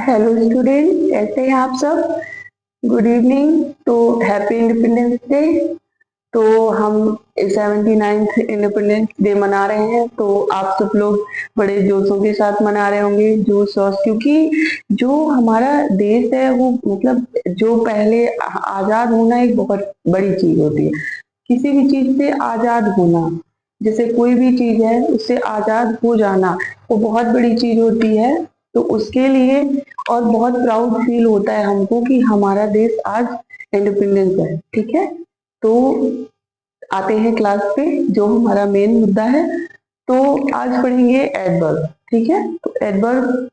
Hello student, कैसे हैं आप सब। Good evening. तो हैप्पी इंडिपेंडेंस डे। तो हम 79th इंडिपेंडेंस डे मना रहे हैं। तो आप सब लोग बड़े जोशों के साथ मना रहे होंगे, जोश और, क्योंकि जो हमारा देश है वो मतलब जो पहले आजाद होना एक बहुत बड़ी चीज होती है। किसी भी चीज से आजाद होना, जैसे कोई भी चीज है उससे आजाद हो जाना, वो बहुत बड़ी चीज होती है। तो उसके लिए और बहुत प्राउड फील होता है हमको कि हमारा देश आज इंडिपेंडेंस है। ठीक है, तो आते हैं क्लास पे, जो हमारा मेन मुद्दा है। तो आज पढ़ेंगे एडवर्ब। ठीक है, तो एडवर्ब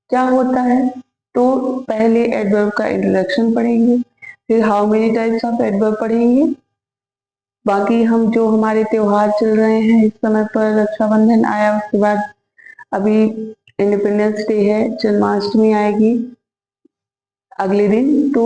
क्या होता है। तो पहले एडवर्ब का इंट्रोडक्शन पढ़ेंगे, फिर how many types of adverb पढ़ेंगे। बाकी हम जो हमारे त्योहार चल रहे हैं इस समय पर, रक्षाबंधन आया, उसके बाद अभी इंडिपेंडेंस डे है, जन्माष्टमी आएगी अगले दिन। तो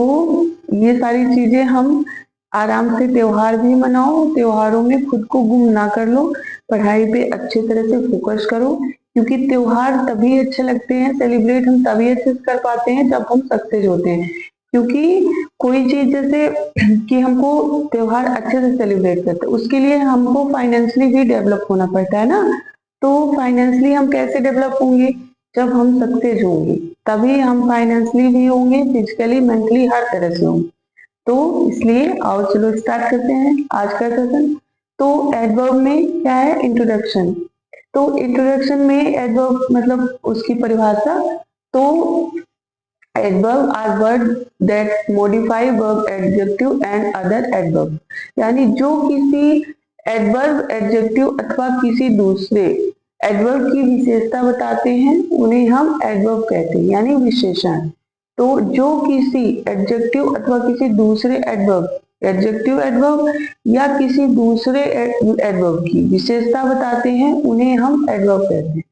ये सारी चीजें हम आराम से त्योहार भी मनाओ, त्योहारों में खुद को गुम ना कर लो, पढ़ाई पे अच्छे तरह से फोकस करो, क्योंकि त्योहार तभी अच्छे लगते हैं, सेलिब्रेट हम तभी अच्छे से कर पाते हैं जब हम सक्सेस होते हैं। क्योंकि कोई चीज जैसे कि हमको त्योहार अच्छे से सेलिब्रेट करते हैं, उसके लिए हमको फाइनेंशियली भी डेवलप होना पड़ता है ना। तो फाइनेंशियली हम कैसे डेवलप होंगे, जब हम सक्सेस होंगे तभी हम फाइनेंशियली भी होंगे, फिजिकली मेंटली हर तरह से होंगे। तो इसलिए आओ चलो स्टार्ट करते हैं आज का सेशन। तो एडवर्ब में क्या है, इंट्रोडक्शन। तो इंट्रोडक्शन में एडवर्ब मतलब उसकी परिभाषा। तो adverb are word that modify verb, adjective and other adverb. यानी जो किसी एडवर्ब, एडजेक्टिव अथवा किसी दूसरे एडवर्ब की विशेषता बताते हैं उन्हें हम एडवर्ब कहते हैं, यानी विशेषण। तो जो किसी एडजेक्टिव अथवा किसी दूसरे एडवर्ब, एडजेक्टिव एडवर्ब या किसी दूसरे एडवर्ब की विशेषता बताते हैं उन्हें हम एडवर्ब कहते हैं।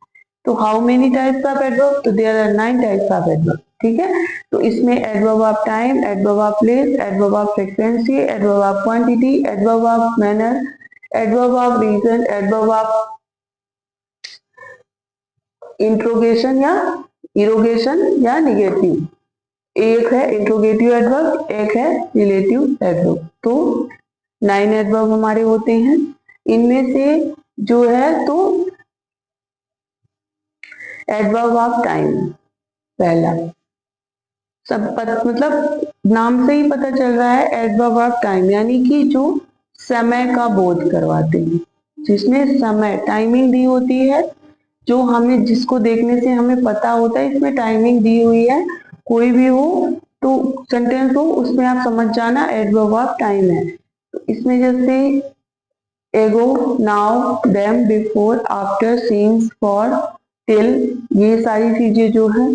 तो how many types of adverb, तो there are 9 types of adverb. ठीक है, तो इसमें adverb of time, adverb of place, adverb of frequency, adverb of quantity, adverb of manner, adverb of reason, adverb of interrogation या इरोगेशन या negative. एक है इंट्रोगेटिव एडवर्ब, एक है रिलेटिव एडवर्ब। तो 9 एडवर्ब हमारे होते हैं। इनमें से जो है तो एडवर्ब ऑफ टाइम पहला, मतलब नाम से ही पता चल रहा है, एडवर्ब ऑफ टाइम यानी कि जो समय का बोध करवाते हैं, जिसमें समय टाइमिंग दी होती है, जो हमें जिसको देखने से हमें पता होता है इसमें टाइमिंग दी हुई है। कोई भी हो तो सेंटेंस हो उसमें आप समझ जाना एडवर्ब ऑफ टाइम है। तो इसमें जैसे एगो, now, them, before, after, since, for, till, ये सारी चीजें जो है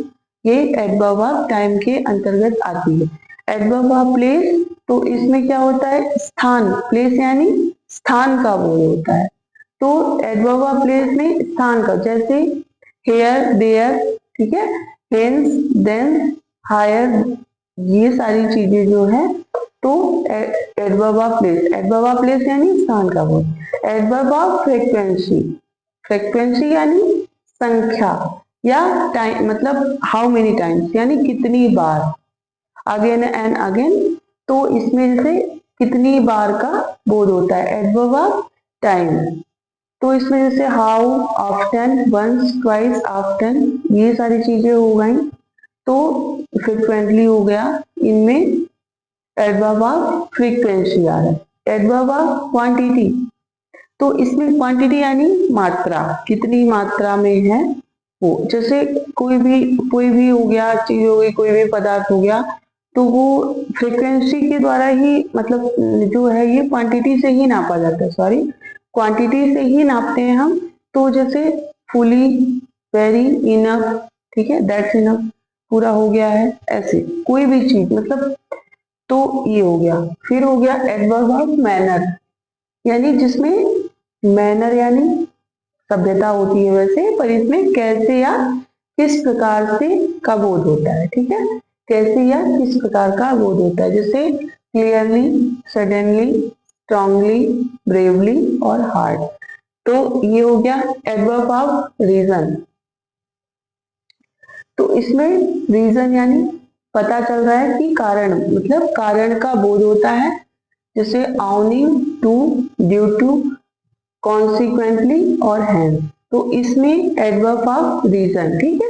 ये एडवर्ब ऑफ टाइम के अंतर्गत आती है। एडवर्ब ऑफ प्लेस, तो इसमें क्या होता है, स्थान, प्लेस यानी स्थान का बोध होता है। तो एडवर्ब ऑफ प्लेस में स्थान का, जैसे हेयर, देयर, ठीक है, हेंस, देन, हायर, ये सारी चीजें जो है तो adverb of place, adverb of place यानी स्थान का बोध। एडवर्ब ऑफ फ्रीक्वेंसी, फ्रीक्वेंसी यानी संख्या या टाइम, मतलब हाउ मेनी टाइम्स यानी कितनी बार, अगेन एंड अगेन। तो इसमें से कितनी बार का बोध होता है, एडवर्ब ऑफ टाइम। तो इसमें जैसे how, often, once, twice, often, ये सारी चीजें हो गई। तो फ्रिक्वेंटली हो गया, इनमें एडवर्ब ऑफ फ्रीक्वेंसी आ रहा है। एडवर्ब ऑफ क्वांटिटी, तो इसमें क्वांटिटी यानी मात्रा, कितनी मात्रा में है वो, जैसे कोई भी हो गया, चीज हो गई, कोई भी पदार्थ हो गया, तो वो फ्रीक्वेंसी के द्वारा ही, मतलब जो है ये क्वांटिटी से ही नापा जाता है, सॉरी क्वांटिटी से ही नापते हैं हम। तो जैसे फुली, वेरी, इनफ, ठीक है, दैट्स इनफ, पूरा हो गया है, ऐसे कोई भी चीज मतलब। तो ये हो गया। फिर हो गया एडवर्ब ऑफ मैनर, यानी जिसमें मैनर यानी सभ्यता होती है वैसे, पर इसमें कैसे या किस प्रकार से का बोध होता है। ठीक है, कैसे या किस प्रकार का बोध होता है, जैसे क्लियरली, सडनली, स्ट्रांगली, ब्रेवली और हार्ड। तो ये हो गया एडवर्ब ऑफ रीजन। तो इसमें रीजन यानी पता चल रहा है कि कारण, मतलब कारण का बोध होता है, जैसे owing, to, due to, consequently और हैंस। तो इसमें एडवर्ब ऑफ रीजन, ठीक है,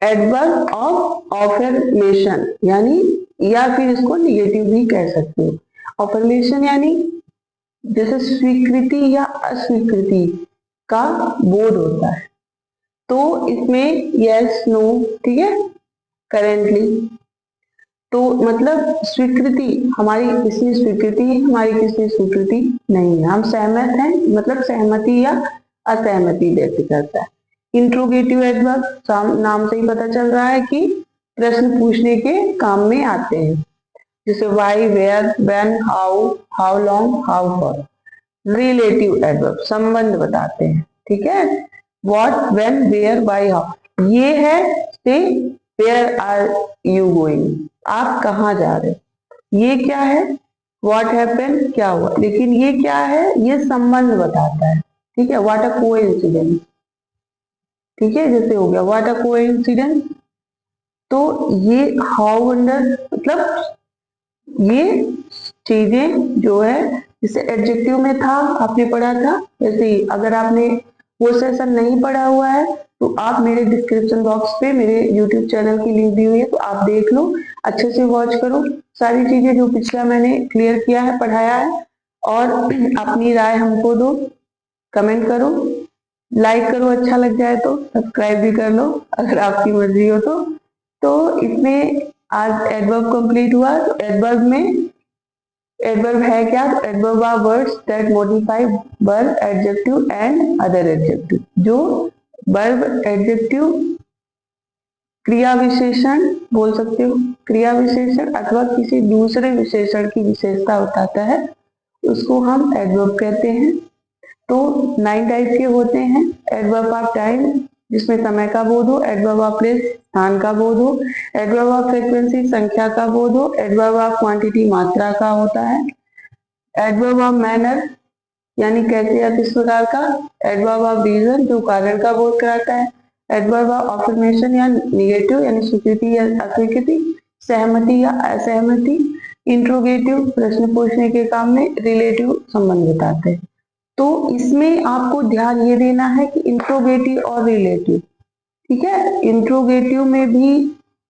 एडवर्ब ऑफ ऑफर्मेशन यानी, या फिर इसको निगेटिव भी कह सकते हो। ऑफर्मेशन यानी जैसे स्वीकृति या अस्वीकृति का बोध होता है। तो इसमें यस, नो, ठीक है, करेंटली, तो मतलब स्वीकृति, हमारी किसने स्वीकृति है, हमारी किसने स्वीकृति नहीं है, हम सहमत हैं, मतलब सहमति या असहमति व्यक्त करता है। इंट्रोगेटिव एडवर्ब नाम से ही पता चल रहा है कि प्रश्न पूछने के काम में आते हैं, जैसे why, where, when, how, how long, how far. Relative adverb संबंध बताते हैं, ठीक है, what, when, where, why, how. ये है से वेयर आर यू गोइंग, आप कहाँ जा रहे हो। ये क्या है, व्हाट हैपन, क्या हुआ। लेकिन ये क्या है, ये संबंध बताता है, ठीक है, व्हाट अ कोइंसिडेंस, ठीक है, जैसे हो गया व्हाट अ कोइंसिडेंस। तो ये हाउ अंडर, मतलब ये चीजें जो है, जैसे एडजेक्टिव में था, आपने पढ़ा था, वैसे ही अगर आपने वो सेशन नहीं पढ़ा हुआ है तो आप मेरे डिस्क्रिप्शन बॉक्स पे मेरे यूट्यूब चैनल की लिंक दी हुई है, तो आप देख लो, अच्छे से वॉच करो, सारी चीजें जो पिछला मैंने क्लियर किया है, पढ़ाया है, और अपनी राय हमको दो, कमेंट करो, लाइक करो, अच्छा लग जाए तो सब्सक्राइब भी कर लो अगर आपकी मर्जी हो तो। इसमें आज एडवर्ब कंप्लीट हुआ। तो एडवर्ब में, एडवर्ब है क्या, तो adverb are words that modify verb, adjective and other adjective. जो वर्ब, एडजेक्टिव, क्रिया विशेषण बोल सकते हो, क्रिया विशेषण अथवा किसी दूसरे विशेषण की विशेषता बताता है, उसको हम एडवर्ब कहते हैं। तो 9 टाइप के होते हैं। एडवर्ब ऑफ टाइम, जिसमें समय का बोध हो, एडवर्ब ऑफ प्लेस, स्थान का बोध हो, एडवर्ब ऑफ फ्रीक्वेंसी, संख्या का बोध हो, एडवर्ब ऑफ क्वांटिटी, मात्रा का होता है, एडवर्ब ऑफ मैनर यानी कैसे या किस प्रकार का, एडवर्ब ऑफ रीजन जो कारण का बोध कराता है, एडवर्ब ऑफ अफर्मेशन या निगेटिव यानी स्वीकृति या अस्वीकृति, सहमति या असहमति, इंट्रोगेटिव प्रश्न पूछने के काम में, रिलेटिव संबंध बताते हैं। तो इसमें आपको ध्यान ये देना है कि इंट्रोगेटिव और रिलेटिव, ठीक है, इंट्रोगेटिव में भी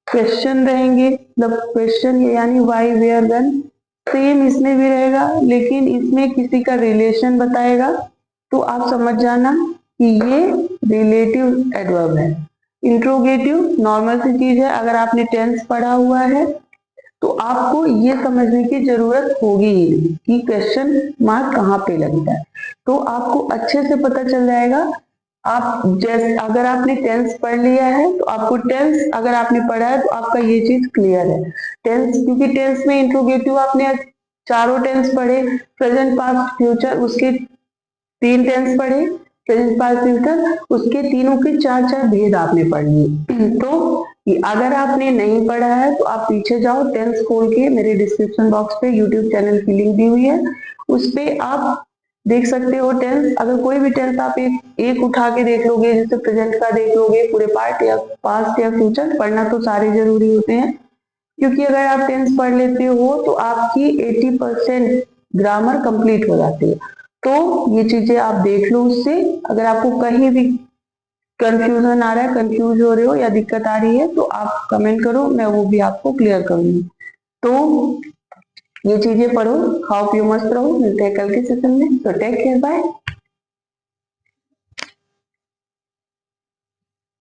क्वेश्चन रहेंगे, मतलब क्वेश्चन यानी वाई, वेयर, व्हेन, सेम इसमें भी रहेगा, लेकिन इसमें किसी का रिलेशन बताएगा, तो आप समझ जाना कि ये रिलेटिव एडवर्ब है। इंट्रोगेटिव नॉर्मल सी चीज है, अगर आपने टेंस पढ़ा हुआ है तो आपको ये समझने की जरूरत होगी कि क्वेश्चन मार्क कहाँ पे लगता है, तो आपको अच्छे से पता चल जाएगा। आप जैसे अगर आपने टेंस पढ़ लिया है तो आपको टेंस अगर आपने पढ़ा है तो आपका ये चीज क्लियर है। टेंस, क्योंकि टेंस में इंट्रोगेटिव आपने चारों टेंस पढ़े, प्रेजेंट, पास्ट, फ्यूचर, उसके 3 टेंस पढ़े, प्रेजेंट, पास्ट, फ्यूचर, उसके तीनों के 4-4 भेद आपने पढ़ लिए। तो अगर आपने नहीं पढ़ा है तो आप पीछे जाओ, टेंस खोल के मेरे डिस्क्रिप्शन बॉक्स पे यूट्यूब चैनल की लिंक दी हुई है, उस पे आप देख सकते हो टेंस। अगर कोई भी टेंस आप एक उठा के देख लोगे, जैसे प्रेजेंट का देख लोगे, पूरे पार्ट या पास्ट या फ्यूचर, पढ़ना तो सारे जरूरी होते हैं, क्योंकि अगर आप टेंस पढ़ लेते हो तो आपकी 80% ग्रामर कंप्लीट हो जाती है। तो ये चीजें आप देख लो उससे। अगर आपको कहीं भी कंफ्यूजन आ रहा है, कंफ्यूज हो रहे हो या दिक्कत आ रही है तो आप कमेंट करो, मैं वो भी आपको क्लियर करूंगी। तो ये चीजें पढ़ो, खाओ पियो मस्त रहो, मिलते हैं कल के सेशन में। तो टेक केयर, बाय।